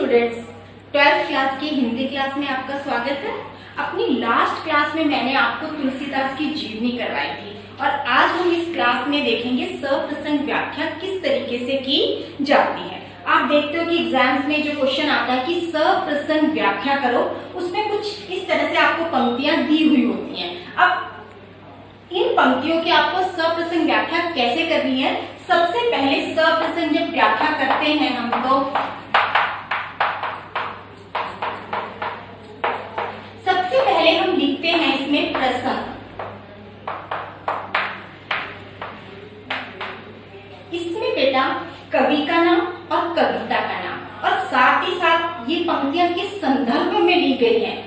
Students, 12th class की Hindi class में आपका स्वागत है। अपनी लास्ट क्लास में मैंने आपको तुलसीदास की जीवनी करवाई थी और आज हम इस क्लास में देखेंगे सप्रसंग व्याख्या किस तरीके से की जाती है। आप देखते हो कि एग्जाम्स में जो क्वेश्चन आता है कि सप्रसंग व्याख्या करो, उसमें कुछ इस तरह से आपको पंक्तियां दी हुई होती हैं। अब इन पंक्तियों की आपको सप्रसंग व्याख्या कैसे करनी है? सबसे पहले सप्रसंग जब व्याख्या करते हैं हम तो सबसे पहले हम लिखते हैं इसमें प्रसंग। इसमें बेटा कवि का नाम और कविता का नाम और साथ ही साथ ये पंक्तियां किस संदर्भ में ली गई हैं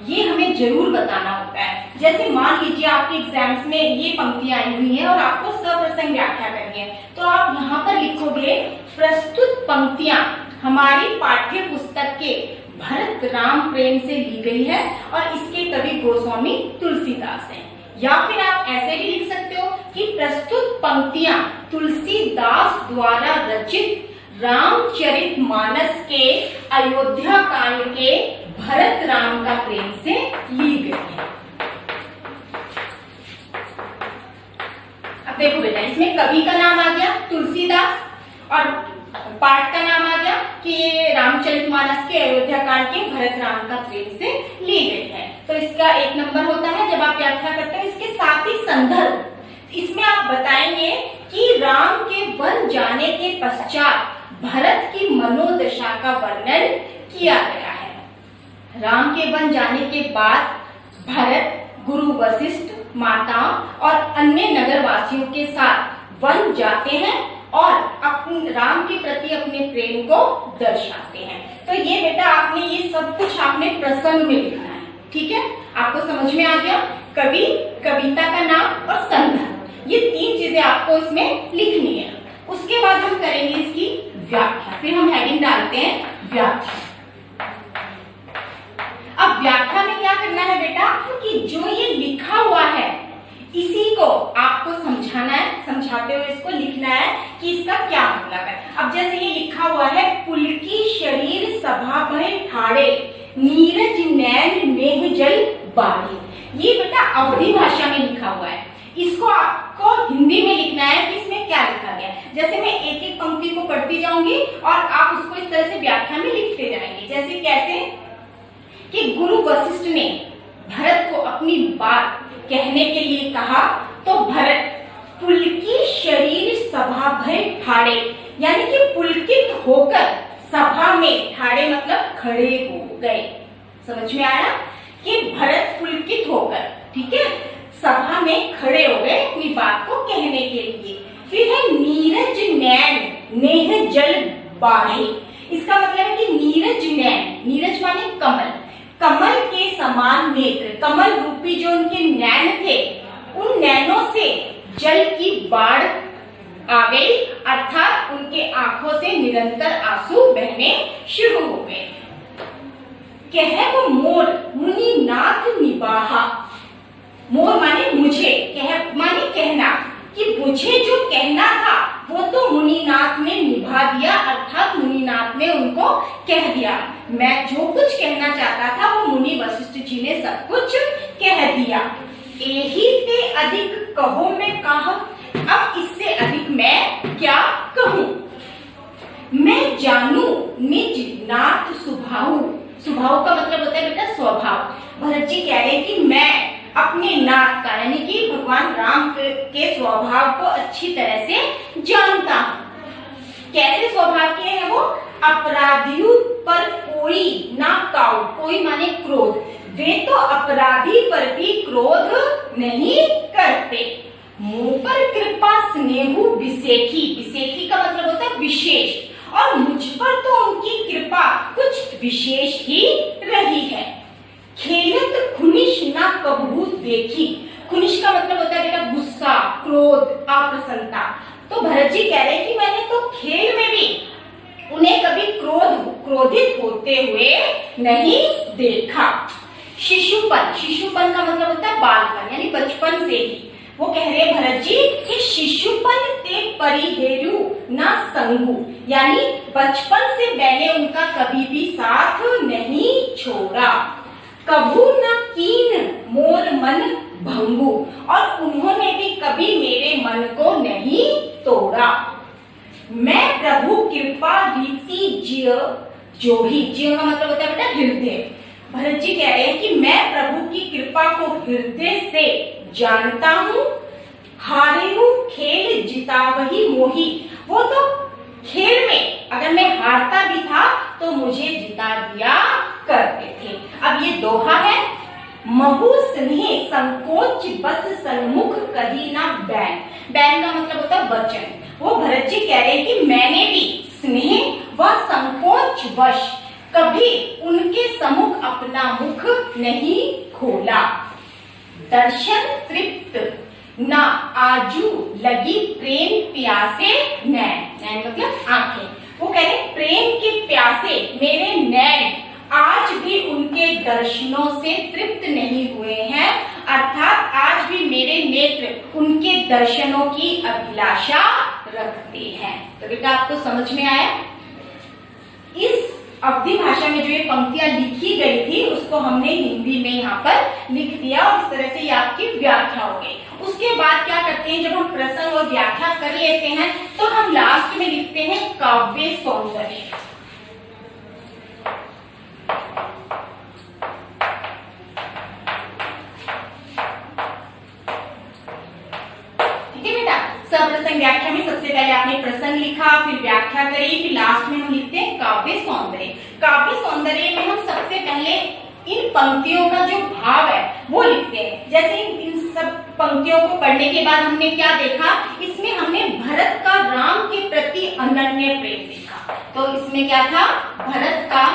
ये हमें जरूर बताना होता है। जैसे मान लीजिए आपके एग्जाम्स में ये पंक्तियां आई हुई हैं और आपको सप्रसंग व्याख्या करनी है, तो आप यहाँ पर लिखोगे प्रस्तुत पंक्तियां हमारी पाठ्य पुस्तक के भरत राम प्रेम से ली गई है और इसके कवि गोस्वामी तुलसीदास हैं। या फिर आप ऐसे भी लिख सकते हो कि प्रस्तुत पंक्तियां तुलसीदास द्वारा रचित रामचरितमानस के अयोध्या कांड के भरत राम का प्रेम से ली गई है। अब देखो बेटा, इसमें कवि का नाम आ गया तुलसीदास और पाठ का नाम आ गया कि ये रामचरितमानस के अयोध्या कांड के भरत राम का प्रेम से ली गई है। तो इसका 1 नंबर होता है जब आप व्याख्या करते हैं। इसके साथ ही संदर्भ, इसमें आप बताएंगे कि राम के वन जाने के पश्चात भरत की मनोदशा का वर्णन किया गया है। राम के वन जाने के बाद भरत गुरु वशिष्ठ, माता और अन्य नगरवासियों के साथ वन जाते हैं और अपने राम के प्रति अपने प्रेम को दर्शाते हैं। तो ये बेटा आपने ये सब कुछ आपने प्रसंग में लिखना है, ठीक है? आपको समझ में आ गया? कवि, कविता का नाम और संदर्भ, ये 3 चीजें आपको इसमें लिखनी है। उसके बाद हम करेंगे इसकी व्याख्या, फिर हम हेडिंग डालते हैं व्याख्या। अब व्याख्या में क्या करना है बेटा कि जो ये लिखा हुआ है इसी को आपको समझाना है, समझाते हुए इसको लिखना है कि इसका क्या मतलब है। अब जैसे ये लिखा हुआ है, पुलकी शरीर सभा भय ठाड़े, नीरज नैन मेघ जल बाढ़े। ये बेटा अवधी भाषा में लिखा हुआ है। इसको आपको हिंदी में लिखना है कि इसमें क्या लिखा गया। जैसे मैं एक एक पंक्ति को पढ़ती जाऊंगी और आप उसको इस तरह से व्याख्या में लिखते जाएंगे। जैसे कैसे कि गुरु वशिष्ठ ने भरत को अपनी बात कहने के लिए कहा तो भरत पुलकी शरीर सभा भय ठाड़े, यानी कि पुलकित होकर सभा में, ठाड़े मतलब खड़े हो गए। समझ में आया कि भरत पुलकित होकर, ठीक है, सभा में खड़े हो गए अपनी बात को कहने के लिए। फिर है नीरज नैन नेह जल बाढ़े। इसका मतलब है कि नीरज नैन, नीरज माने कमल, कमल के समान नेत्र, कमल रूपी जो उनके नैन थे, उन नैनों से जल की बाढ़ आ गई, अर्थात उनके आंखों से निरंतर आंसू बहने शुरू हो गए। कह वो मोर मुनि नाथ निबाहा, मोर माने मुझे, कह माने कहना, कि मुझे जो कहना था वो तो मुनिनाथ ने निभा दिया, अर्थात मुनिनाथ ने उनको कह दिया। मैं जो कुछ कहना चाहता था वो मुनि वशिष्ठ जी ने सब कुछ कह दिया। यही से अधिक कहो मैं कहा, अब इससे अधिक मैं क्या कहूं। मैं जानू निज नाथ स्वभाव, स्वभाव का मतलब होता है बेटा स्वभाव। भरत जी कह रहे हैं कि मैं अपने नाथ का, यानी कि भगवान राम के स्वभाव को अच्छी तरह से जानता हूं। कैसे स्वभाव के हैं वो? अपराधियों पर कोई ना काऊ, कोई माने क्रोध, वे तो अपराधी पर भी क्रोध नहीं करते। मुंह पर कृपा स्नेहु विशेखी, विशेखी का मतलब होता है विशेष, और मुझ पर तो उनकी कृपा कुछ विशेष ही रही है। खेलत खुनिश ना कबहू देखी, खुनिश का मतलब होता है बेटा गुस्सा, क्रोध, अप्रसन्नता। तो भरत जी कह रहे हैं कि मैंने तो खेल में भी उन्हें कभी क्रोधित होते हुए नहीं देखा। शिशुपन, शिशुपन का मतलब होता है बालपन, यानी बचपन से ही। वो कह रहे भरत जी कि शिशुपन ते परिहेरु ना संगु, यानी बचपन से मैंने उनका कभी भी साथ नहीं छोड़ा। कभू न कीन मोर मन भंगु, और उन्होंने भी कभी मेरे मन को नहीं तोड़ा। मैं प्रभु कृपा रीति जिय जोही, जिय का मतलब होता है बेटा हृदय। भरत जी कह रहे हैं कि मैं प्रभु की कृपा को हृदय से जानता हूँ। हारे हूँ खेल जिता वही मोही, वो तो खेल में अगर मैं हारता भी था तो मुझे जिता दिया करते थे। अब ये दोहा है, महु स्नेह संकोच बस सन्मुख कही ना बैन। बैन का मतलब होता है वचन। वो भरत जी कह रहे हैं कि मैंने भी स्नेह व संकोच वश कभी उनके सम्मुख अपना मुख नहीं खोला। दर्शन तृप्त ना आजू लगी प्रेम प्यासे नैन, नैन मतलब आंखें। वो कह रहे प्रेम के प्यासे मेरे नैन आज भी उनके दर्शनों से तृप्त नहीं हुए हैं, अर्थात आज भी मेरे नेत्र उनके दर्शनों की अभिलाषा रखते हैं। तो बेटा आपको समझ में आया? इस अवधी भाषा में जो ये पंक्तियां लिखी गई थी उसको हमने हिंदी में यहाँ पर लिख दिया और इस तरह से ये आपकी व्याख्या हो गई। उसके बाद क्या करते हैं, जब हम प्रसंग और व्याख्या कर लेते हैं तो हम लास्ट में लिखते हैं काव्य सौंदर्य। प्रसंग व्याख्या में सबसे पहले आपने प्रसंग लिखा, फिर व्याख्या करी, फिर लास्ट में हम लिखते हैं काव्य सौंदर्य। काव्य सौंदर्य में हम सबसे पहले इन पंक्तियों का जो भाव है वो लिखते हैं। जैसे इन सब पंक्तियों को पढ़ने के बाद हमने क्या देखा, इसमें हमने भरत का राम के प्रति अनन्य प्रेम देखा। तो इसमें क्या था, भरत का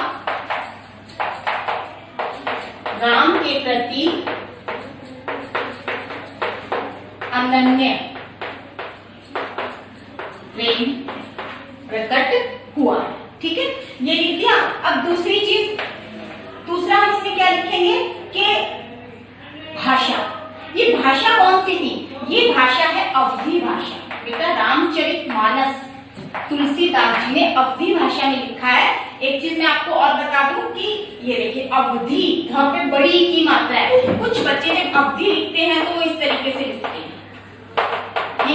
राम के प्रति अनन्य प्रेम प्रकट हुआ। ठीक है, ये लिख दिया। अब दूसरी चीज, दूसरा हम इसमें क्या लिखेंगे कि भाषा। ये भाषा कौन सी थी, ये भाषा है अवधी भाषा। बेटा रामचरितमानस तुलसीदास जी ने अवधी भाषा में लिखा है। एक चीज मैं आपको और बता दूं कि ये देखिए अवधी, यहाँ पे बड़ी की मात्रा है। कुछ बच्चे जब अवधी लिखते हैं तो वो इस तरीके से लिखते हैं।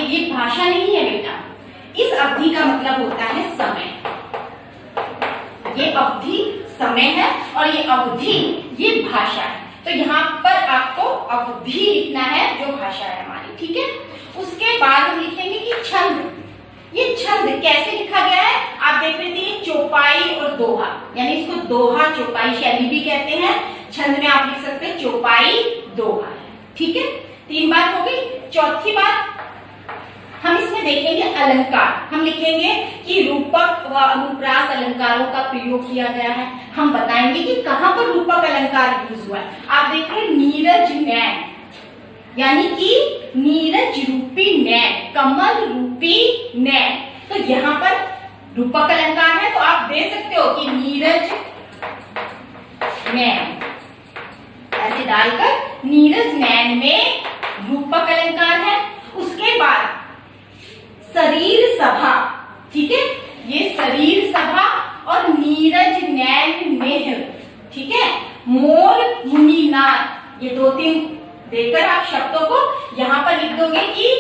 ये भाषा नहीं है बेटा, इस अवधि का मतलब होता है समय। ये अवधि समय है और ये अवधि ये भाषा है। तो यहाँ पर आपको अवधि लिखना है जो भाषा है हमारी। ठीक है, उसके बाद हम लिखेंगे कि छंद। ये छंद कैसे लिखा गया है, आप देख रहे थे चौपाई और दोहा, यानी इसको दोहा चौपाई शैली भी कहते हैं। छंद में आप लिख सकते हैं चौपाई दोहा। ठीक है, 3 बात हो गई। चौथी बात हम इसमें देखेंगे अलंकार। हम लिखेंगे कि रूपक व अनुप्रास अलंकारों का प्रयोग किया गया है। हम बताएंगे कि कहां पर रूपक अलंकार यूज हुआ है। आप देख रहे हैं नीरज नैन, यानी कि नीरज रूपी नैन, कमल रूपी नैन। तो यहाँ पर रूपक अलंकार है तो आप दे सकते हो कि नीरज नैन, ऐसे डालकर नीरज नैन में रूपक अलंकार है। उसके बाद शरीर सभा। ठीक है, ये शरीर सभा और नीरज नैन मेह। ठीक है, मोर मुनिनाथ, ये 2-3 देकर आप शब्दों को यहाँ पर लिख दोगे कि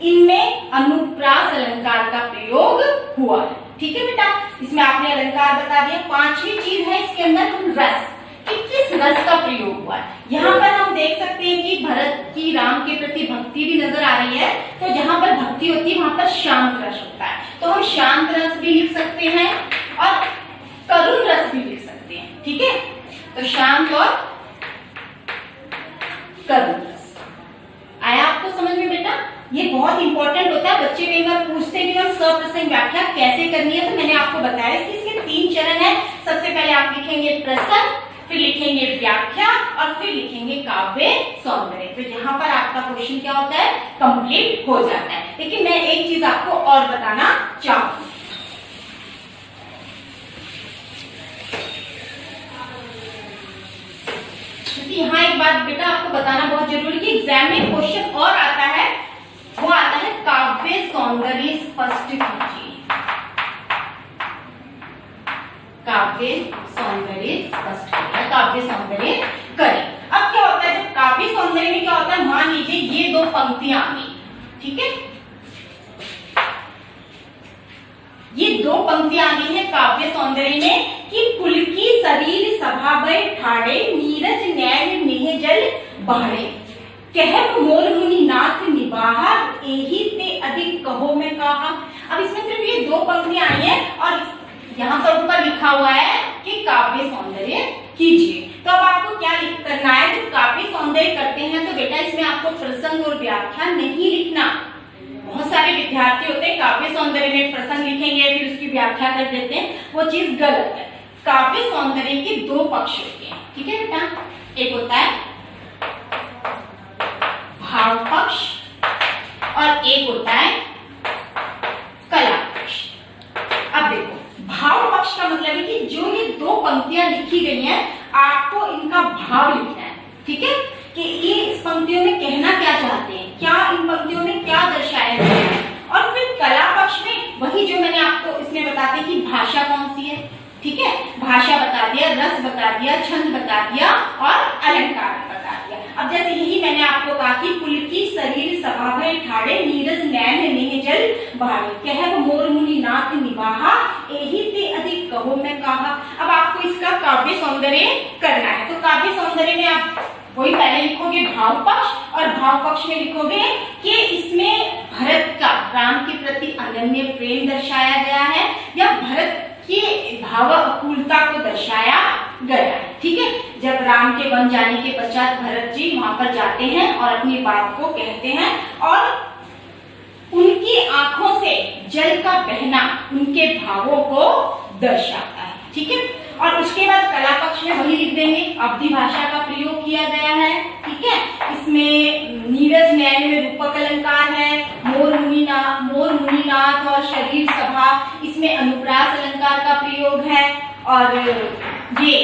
इनमें अनुप्रास अलंकार का प्रयोग हुआ है। ठीक है बेटा, इसमें आपने अलंकार बता दिया। 5वीं चीज है इसके अंदर हम रस, कि किस रस का प्रयोग हुआ है। यहाँ पर हम देख सकते हैं कि भरत की राम के प्रति भक्ति भी नजर आ रही है। तो जहाँ पर भक्ति होती है वहां पर शांत रस होता है, तो हम शांत रस भी लिख सकते हैं और करुण रस भी लिख सकते हैं। ठीक है, तो शांत और करुण रस आया आपको समझ में बेटा? ये बहुत इंपॉर्टेंट होता है। बच्चे कई बार पूछते हैं कि हम सप्रसंग व्याख्या कैसे करनी है, तो मैंने आपको बताया कि इसके 3 चरण है। सबसे पहले आप लिखेंगे प्रसंग, फिर लिखेंगे व्याख्या और फिर लिखेंगे काव्य सौंदर्य। तो यहाँ पर आपका क्वेश्चन क्या होता है, कंप्लीट हो जाता है। लेकिन मैं एक चीज आपको और बताना चाहूंगी। यहाँ एक बात बेटा आपको बताना बहुत जरूरी है कि एग्जाम में क्वेश्चन और आता है दो पंक्तियां आ गई, ठीक है। ये दो पंक्तियां आ गई है काव्य सौंदर्य में कि पुलकी शरीर सभा भय ठाड़े नीरज नैन नेह जल बहड़े कहब मोर मुनि नाथ निबाहा एही ते अधिक कहो मैं कहा। अब इसमें सिर्फ ये दो पंक्तियां आई हैं और यहाँ पर ऊपर लिखा हुआ है कि काव्य सौंदर्य कीजिए। तो अब आपको क्या करना है, जब काव्य सौंदर्य करते हैं तो बेटा इसमें आपको प्रसंग और व्याख्या नहीं लिखना। बहुत सारे विद्यार्थी होते हैं काव्य सौंदर्य में प्रसंग लिखेंगे फिर उसकी व्याख्या कर देते हैं, वो चीज गलत है। काव्य सौंदर्य के दो पक्ष होते हैं, ठीक है बेटा। एक होता है भाव पक्ष और एक होता है कला पक्ष। अब देखो भाव पक्ष का मतलब है कि जो ये दो पंक्तियां लिखी गई हैं आपको इनका भाव लिखना है, ठीक है, कि ये इस पंक्तियों में कहना क्या चाहते हैं, क्या इन पंक्तियों में क्या दर्शाया गया है। और फिर कला पक्ष में वही जो मैंने आपको इसमें बताते कि भाषा कौन सी है, ठीक है, भाषा बता दिया, रस बता दिया, छंद बता दिया और अलंकार बता दिया। अब जैसे यही मैंने आपको कहा कि पुलकी शरीर सभा भय ठाड़े नीरज नैन नेह जल बहाड़े कहब मोर मुनि नाथ निबाहा एही ते अधिक कहो मैं कहा। अब आपको इसका काव्य सौंदर्य करना है, तो काव्य सौंदर्य में आप वही पहले लिखोगे भाव पक्ष और भाव पक्ष में लिखोगे कि इसमें भरत का राम के प्रति अनन्य प्रेम दर्शाया गया है या भरत की भावाकुलता को दर्शाया गया है, ठीक है। जब राम के वन जाने के पश्चात भरत जी वहां पर जाते हैं और अपनी बात को कहते हैं और उनकी आंखों से जल का बहना उनके भावों को दर्शाता है, ठीक है। और उसके बाद कला पक्ष में वही लिख देंगे, अवधि भाषा का प्रयोग किया गया है, ठीक है। इसमें नीरज नैन में रूपक अलंकार है, मोर मुनिनाथ और शरीर सभा इसमें अनुप्रास अलंकार का प्रयोग है। और ये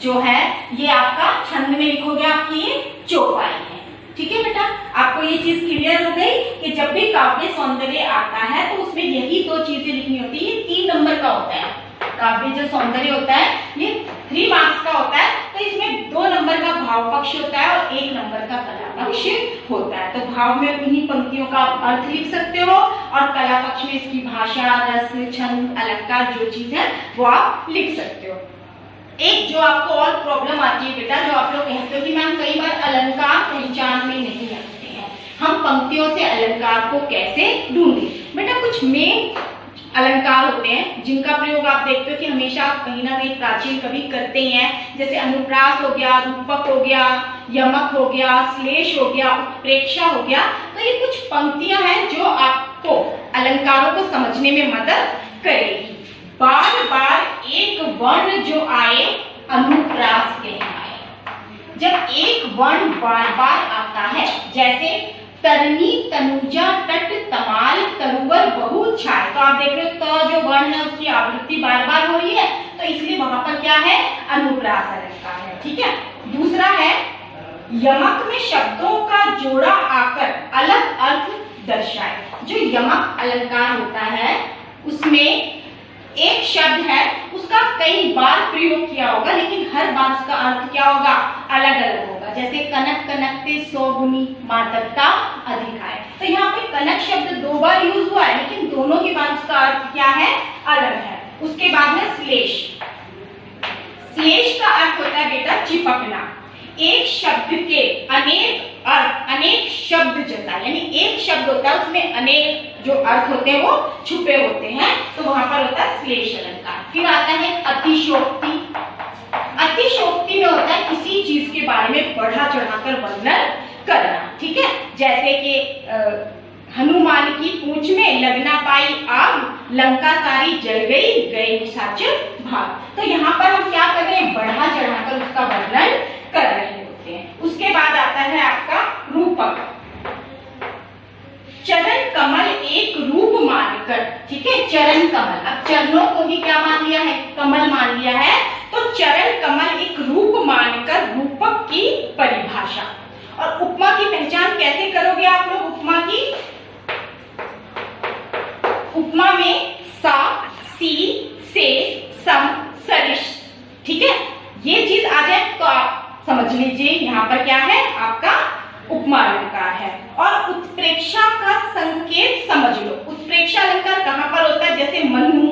जो है ये आपका छंद में लिखोगे आपकी ये चौपाई है, ठीक है बेटा। आपको ये चीज क्लियर हो गई कि जब भी काव्य सौंदर्य आता है तो उसमें यही दो चीजें लिखनी होती है। ये 3 नंबर का होता है काव्य जो सौंदर्य होता है, ये 3 मार्क्स का होता है। तो इसमें 2 नंबर का भाव पक्ष होता है और 1 नंबर का कला पक्ष होता है। तो भाव में इन्हीं पंक्तियों का अर्थ लिख सकते हो और कला पक्ष में इसकी भाषा, रस, छंद, अलंकार जो चीज है वो आप लिख सकते हो। एक जो आपको और प्रॉब्लम आती है बेटा, जो आप लोग कहते हो कि मैम कई बार अलंकार पहचान में नहीं आते हैं, हम पंक्तियों से अलंकार को कैसे ढूंढें। बेटा कुछ मेन अलंकार होते हैं जिनका प्रयोग आप देखते हो कि हमेशा कहीं ना कहीं प्राचीन कवि करते हैं, जैसे अनुप्रास हो गया, रूपक हो गया, यमक हो गया, श्लेष हो गया, उत्प्रेक्षा हो गया। तो ये कुछ पंक्तियां हैं जो आपको अलंकारों को समझने में मदद करेगी। बार बार एक वर्ण जो आए अनुप्रास कहलाए। जब एक वर्ण बार बार आता है, जैसे तरनी तनुजा तट तमाल तरुवर बहु छाए, तो आप देख रहे हो त जो वर्ण है उसकी आवृत्ति बार बार हो रही है, तो इसलिए वहां पर क्या है, अनुप्रास अलंकार है, ठीक है। दूसरा है यमक में शब्दों का जोड़ा आकर अलग अर्थ दर्शाए। जो यमक अलंकार होता है उसमें एक शब्द है उसका कई बार प्रयोग किया होगा, लेकिन हर बार उसका अर्थ क्या होगा, अलग अलग होगा। जैसे कनक कनकते 100 गुनी मातरता अधिक आए, तो यहाँ पे कनक शब्द 2 बार यूज हुआ है, लेकिन दोनों के बाद उसका अर्थ क्या है, अलग है। उसके बाद है श्लेष। श्लेष का अर्थ होता है बेटा चिपकना। एक शब्द के अनेक अर्थ, अनेक शब्द जताए, यानी एक शब्द होता है उसमें अनेक जो अर्थ होते हैं वो छुपे होते हैं, तो वहां पर होता है श्लेष अलंकार। फिर आता है अतिशोक्ति। अतिशोक्ति में होता है किसी चीज के बारे में बढ़ा चढ़ाकर वर्णन करना, ठीक है। जैसे कि हनुमान की पूंछ में लगना पाई आग, लंका सारी जल गई, गए निशाचर भाग। तो यहाँ पर हम क्या कर रहे हैं, बढ़ा चढ़ाकर उसका वर्णन कर रहे होते हैं। उसके बाद आता है आपका रूपक। चरण कमल एक रूप मानकर, ठीक है, चरण कमल। अब चरणों को भी क्या मान लिया है, कमल मान लिया है, तो चरण कमल एक रूप मानकर रूपक की परिभाषा। और उपमा की पहचान कैसे करोगे आप लोग, उपमा की, उपमा में सा, सी, से, सम, सरिष, ठीक है, ये चीज आ जाए तो आप समझ लीजिए यहाँ पर क्या है आपका उपमा अलंकार है। और उत्प्रेक्षा का संकेत समझ लो। उत्प्रेक्षा अलंकार कहाँ पर होता है? जैसे मनु,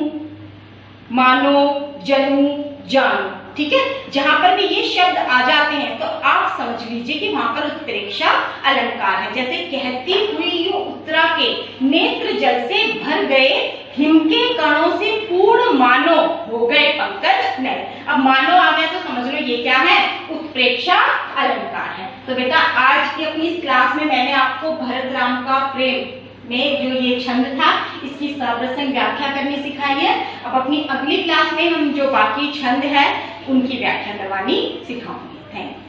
मानो, जनु, जानो, ठीक है, जहां पर भी ये शब्द आ जाते हैं तो आप समझ लीजिए कि वहां पर उत्प्रेक्षा अलंकार है। जैसे कहती हुई यूं उत्तरा के नेत्र जल से भर गए, हिम के कणों से पूर्ण मानो हो गए पंकज नए। अब मानो आ गया तो समझ लो ये क्या है? उत्प्रेक्षा अलंकार है। तो बेटा आज की अपनी इस क्लास में मैंने आपको भरत राम का प्रेम में जो ये छंद था इसकी सप्रसंग व्याख्या करनी सिखाई है। अब अपनी अगली क्लास में हम जो बाकी छंद है उनकी व्याख्या करवानी सिखाऊंगी। Thank you.